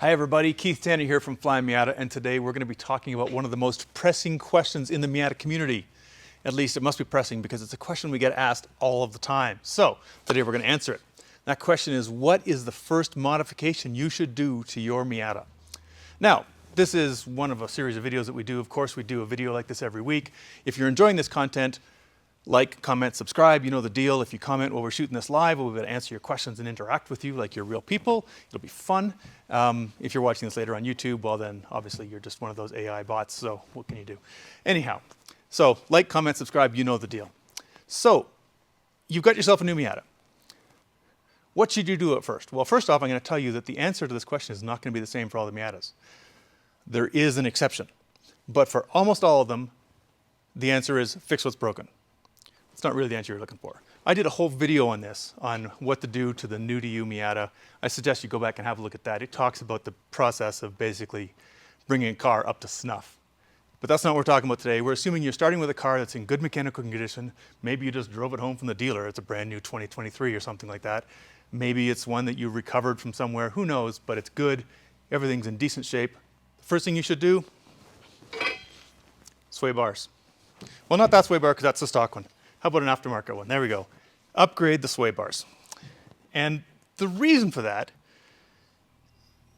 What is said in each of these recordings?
Hi everybody, Keith Tanner here from Flyin Miata, and today we're going to be talking about one of the most pressing questions in the Miata community. At least it must be pressing because it's a question we get asked all of the time. So today we're going to answer it. That question is, what is the first modification you should do to your Miata? Now, this is one of a series of videos that we do. Of course, we do a video like this every week. If you're enjoying this content, like, comment, subscribe, you know the deal. If you comment while we're shooting this live, we'll be able to answer your questions and interact with you like you're real people. It'll be fun. If you're watching this later on YouTube, well then, obviously you're just one of those AI bots, so what can you do? Anyhow, so like, comment, subscribe, you know the deal. So, you've got yourself a new Miata. What should you do at first? Well, first off, I'm going to tell you that the answer to this question is not going to be the same for all the Miatas. There is an exception. But for almost all of them, the answer is fix what's broken. It's not really the answer you're looking for. I did a whole video on this, on what to do to the new to you Miata. I suggest you go back and have a look at that. It talks about the process of basically bringing a car up to snuff. But that's not what we're talking about today. We're assuming you're starting with a car that's in good mechanical condition. Maybe you just drove it home from the dealer. It's a brand new 2023 or something like that. Maybe it's one that you recovered from somewhere. Who knows? But it's good. Everything's in decent shape. The first thing you should do, sway bars. Well, not that sway bar because that's the stock one. How about an aftermarket one? There we go. Upgrade the sway bars. And the reason for that,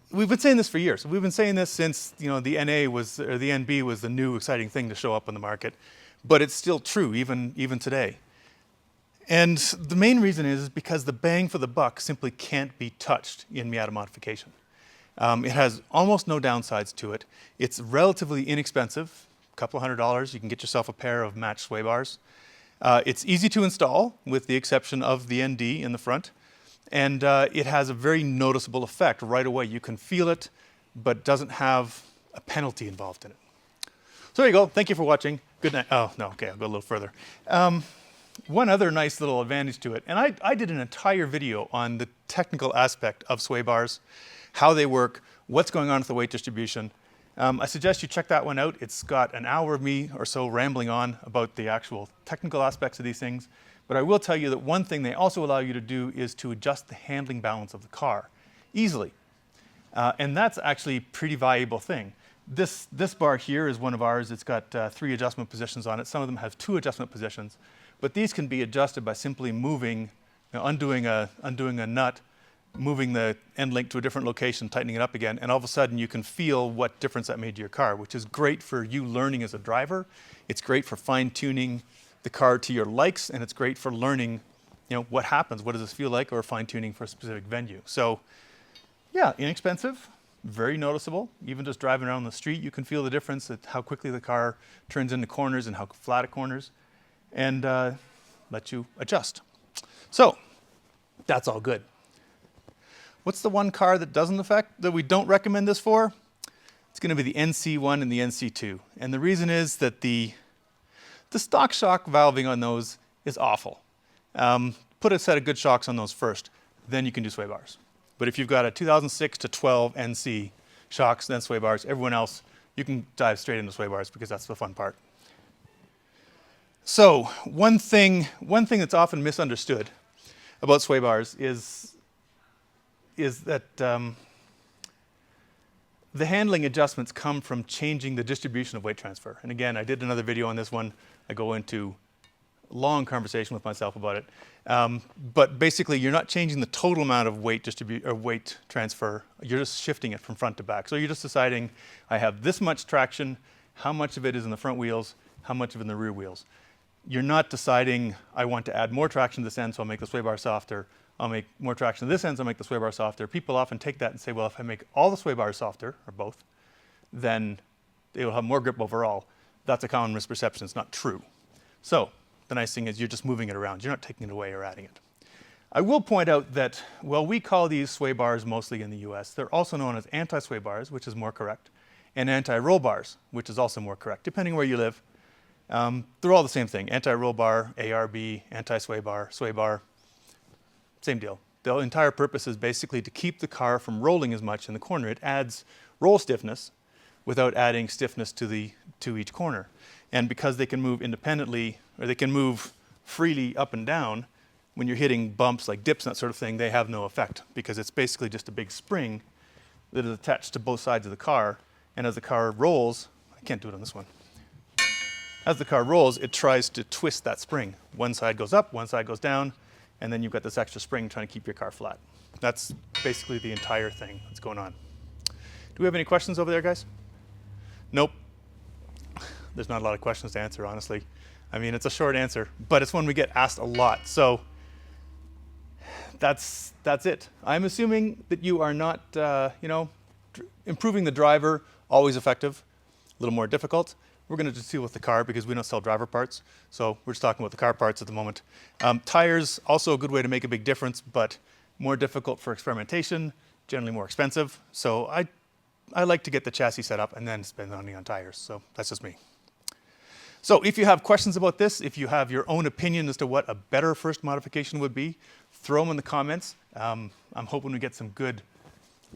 we've been saying this for years. We've been saying this since the NA was, or the NB was the new exciting thing to show up on the market. But it's still true, even today. And the main reason is because the bang for the buck simply can't be touched in Miata modification. It has almost no downsides to it. It's relatively inexpensive, a couple $100. You can get yourself a pair of matched sway bars. It's easy to install, with the exception of the ND in the front, and it has a very noticeable effect right away. You can feel it, but doesn't have a penalty involved in it. So there you go. Thank you for watching. Good night. Oh, no, okay, I'll go a little further. One other nice little advantage to it, and I did an entire video on the technical aspect of sway bars, how they work, what's going on with the weight distribution. I suggest you check that one out. It's got an hour of me or so rambling on about the actual technical aspects of these things. But I will tell you that one thing they also allow you to do is to adjust the handling balance of the car easily. And that's actually a pretty valuable thing. This bar here is one of ours. It's got 3 adjustment positions on it. Some of them have 2 adjustment positions. But these can be adjusted by simply moving, undoing a nut, moving the end link to a different location, tightening it up again, and all of a sudden you can feel what difference that made to your car, which is great for you learning as a driver. It's great for fine-tuning the car to your likes, and it's great for learning, what happens, what does this feel like, or fine-tuning for a specific venue. So, yeah, inexpensive, very noticeable. Even just driving around the street, you can feel the difference at how quickly the car turns into corners and how flat it corners, and let you adjust. So, that's all good. What's the one car that we don't recommend this for? It's going to be the NC1 and the NC2. And the reason is that the stock shock valving on those is awful. Put a set of good shocks on those first, then you can do sway bars. But if you've got a 2006 to 12 NC shocks, then sway bars, everyone else, you can dive straight into sway bars because that's the fun part. So one thing that's often misunderstood about sway bars is that the handling adjustments come from changing the distribution of weight transfer. And again, I did another video on this one. I go into a long conversation with myself about it. But basically, you're not changing the total amount of weight transfer. You're just shifting it from front to back. So you're just deciding, I have this much traction, how much of it is in the front wheels, how much of it in the rear wheels. You're not deciding, I want to add more traction to this end, so I'll make the sway bar softer. I'll make more traction to this end, so I'll make the sway bar softer. People often take that and say, well, if I make all the sway bars softer, or both, then they will have more grip overall. That's a common misperception. It's not true. So the nice thing is you're just moving it around. You're not taking it away or adding it. I will point out that, well, we call these sway bars mostly in the US. They're also known as anti-sway bars, which is more correct, and anti-roll bars, which is also more correct, depending where you live. They're all the same thing. Anti-roll bar, ARB, anti-sway bar, sway bar. Same deal. The entire purpose is basically to keep the car from rolling as much in the corner. It adds roll stiffness without adding stiffness to each corner. And because they can move independently, or they can move freely up and down, when you're hitting bumps like dips and that sort of thing, they have no effect because it's basically just a big spring that is attached to both sides of the car. And as the car rolls, I can't do it on this one. As the car rolls, it tries to twist that spring. One side goes up, one side goes down, and then you've got this extra spring trying to keep your car flat. That's basically the entire thing that's going on. Do we have any questions over there, guys? Nope. There's not a lot of questions to answer, honestly. I mean, it's a short answer, but it's one we get asked a lot. So that's it. I'm assuming that you are not, improving the driver, always effective, a little more difficult. We're going to just deal with the car because we don't sell driver parts. So we're just talking about the car parts at the moment. Tires, also a good way to make a big difference, but more difficult for experimentation, generally more expensive. So I like to get the chassis set up and then spend money on tires. So that's just me. So if you have questions about this, if you have your own opinion as to what a better first modification would be, throw them in the comments. I'm hoping we get some good,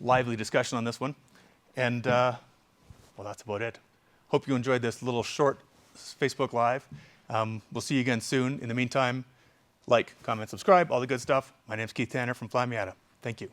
lively discussion on this one. And well, that's about it. Hope you enjoyed this little short Facebook Live. We'll see you again soon. In the meantime, like, comment, subscribe, all the good stuff. My name's Keith Tanner from Flyin Miata. Thank you.